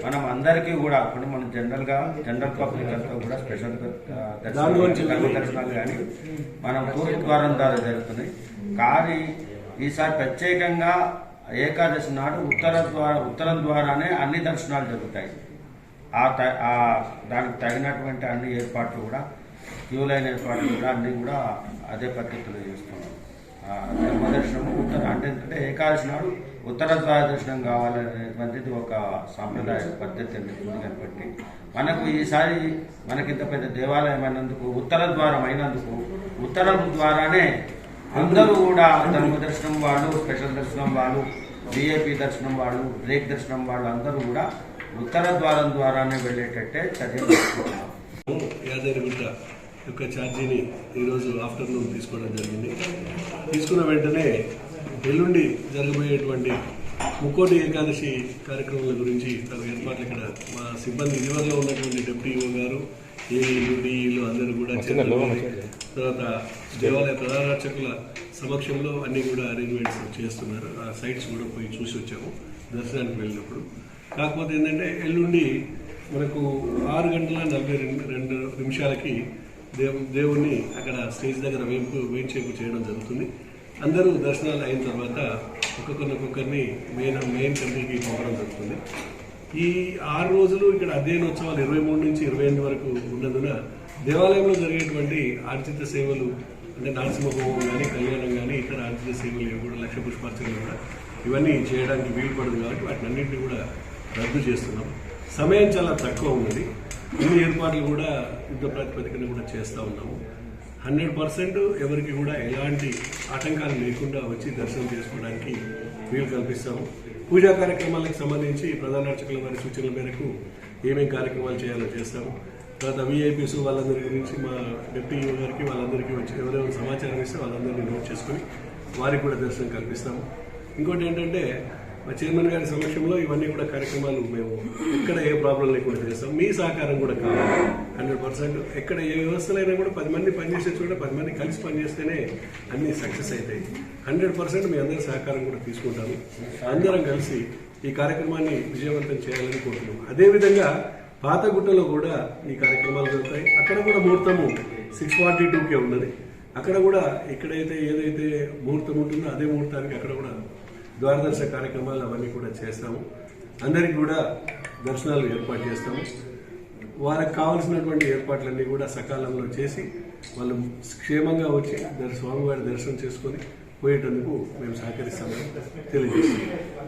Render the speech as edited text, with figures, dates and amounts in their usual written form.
మనం అందరికీ కూడా ఇప్పుడు మనం జనరల్ పబ్లిక్ అంతా కూడా స్పెషల్ దర్శనాలు కానీ మనం తూర్పు ద్వారం ద్వారా జరుగుతున్నాయి. కానీ ఈసారి ప్రత్యేకంగా ఏకాదశి నాడు ఉత్తరం ద్వారానే అన్ని దర్శనాలు జరుగుతాయి. దానికి తగినటువంటి అన్ని ఏర్పాట్లు కూడా క్యూ లైన్ ఏర్పాట్లు కూడా అన్నీ కూడా అదే పద్ధతిలో చేస్తున్నాం. ధర్మదర్శనము అంటే ఏకాదశి నాడు ఉత్తర ద్వార దర్శనం కావాలనేటువంటిది ఒక సాంప్రదాయ పద్ధతి ఉంది కాబట్టి మనకు ఈసారి మనకింత పెద్ద దేవాలయం అయినందుకు ఉత్తర ద్వారం అయినందుకు ఉత్తరం ద్వారానే అందరూ కూడా ధర్మదర్శనం వాళ్ళు, స్పెషల్ దర్శనం వాళ్ళు, విఐపి దర్శనం వాళ్ళు, బ్రేక్ దర్శనం వాళ్ళు అందరూ కూడా ఉత్తర ద్వారం ద్వారానే వెళ్ళేటట్టే చర్యలు తీసుకుంటున్నాం. యాదగిరిగుట్ట యొక్క ఛార్జీని ఈరోజు ఆఫ్టర్నూన్ తీసుకోవడం జరిగింది. తీసుకున్న వెంటనే ఎల్లుండి జరగబోయేటువంటి ముక్కోటి ఏకాదశి కార్యక్రమాల గురించి తన ఏర్పాట్లు ఇక్కడ మా సిబ్బంది ఇదివరలో ఉన్నటువంటి డిప్యూటీ ఈఓ గారు, ఏఈలు, డిఈలు అందరూ కూడా తర్వాత దేవాలయ ప్రధాన అర్చకుల సమక్షంలో అన్ని కూడా అరేంజ్మెంట్స్ చేస్తున్నారు. ఆ సైట్స్ కూడా పోయి చూసి వచ్చాము దర్శనానికి వెళ్ళినప్పుడు. కాకపోతే ఏంటంటే ఎల్లుండి మనకు 6:42 దేవుణ్ణి అక్కడ స్టేజ్ దగ్గర వేయించేపు చేయడం జరుగుతుంది. అందరూ దర్శనాలు అయిన తర్వాత ఒక్కొక్కరిని మెయిన్ టెంపుల్కి పంపడం జరుగుతుంది. ఈ 6 రోజులు ఇక్కడ అధ్యయనోత్సవాలు 23 నుంచి 28 వరకు ఉన్నందున దేవాలయంలో జరిగేటువంటి ఆర్జిత సేవలు అంటే నరసింహహోమం కానీ, కళ్యాణం కానీ, ఇతర ఆర్జిత సేవలు కూడా లక్ష పుష్పార్చనలు కూడా ఇవన్నీ చేయడానికి వీలు పడదు కాబట్టి వాటిని అన్నింటినీ కూడా రద్దు చేస్తున్నాం. సమయం చాలా తక్కువ ఉన్నది. అన్ని ఏర్పాట్లు కూడా యుద్ధ ప్రాతిపదికన కూడా చేస్తూ ఉన్నాము. 100% ఎవరికి కూడా ఎలాంటి ఆటంకాలు లేకుండా వచ్చి దర్శనం చేసుకోవడానికి వీలు కల్పిస్తాము. పూజా కార్యక్రమాలకు సంబంధించి ప్రధాన అర్చకుల వారి సూచనల మేరకు ఏమేమి కార్యక్రమాలు చేయాలో చేస్తాము. తర్వాత విఐపీస్ వాళ్ళందరి గురించి మా డిప్యూటీ ఈఓ గారికి వాళ్ళందరికీ వచ్చి ఎవరెవరు సమాచారం ఇస్తే వాళ్ళందరినీ నోట్ చేసుకుని వారికి కూడా దర్శనం కల్పిస్తాము. ఇంకోటి ఏంటంటే మా చైర్మన్ గారి సమక్షంలో ఇవన్నీ కూడా కార్యక్రమాలు మేము ఎక్కడ ఏ ప్రాబ్లం లేకుండా చేస్తాం. మీ సహకారం కూడా కావాలి. 100% ఎక్కడ ఏ వ్యవస్థలైనా కూడా 10 మంది పనిచేసే చోట 10 మంది కలిసి పనిచేస్తేనే అన్ని సక్సెస్ అవుతాయి. 100% మీ అందరి సహకారం కూడా తీసుకుంటాము. అందరం కలిసి ఈ కార్యక్రమాన్ని విజయవంతం చేయాలని కోరుతున్నాం. అదేవిధంగా పాతగుట్టలో కూడా ఈ కార్యక్రమాలు జరుగుతాయి. అక్కడ కూడా ముహూర్తము 6:42కే ఉన్నది. అక్కడ కూడా ఎక్కడైతే ఏదైతే ముహూర్తం ఉంటుందో అదే ముహూర్తానికి అక్కడ కూడా ద్వారదర్శన కార్యక్రమాలు అవన్నీ కూడా చేస్తాము. అందరికీ కూడా దర్శనాలు ఏర్పాటు చేస్తాము. వారికి కావాల్సినటువంటి ఏర్పాట్లన్నీ కూడా సకాలంలో చేసి వాళ్ళు క్షేమంగా వచ్చి స్వామివారి దర్శనం చేసుకొని పోయేటందుకు మేము సహకరిస్తామని తెలియజేస్తున్నాం.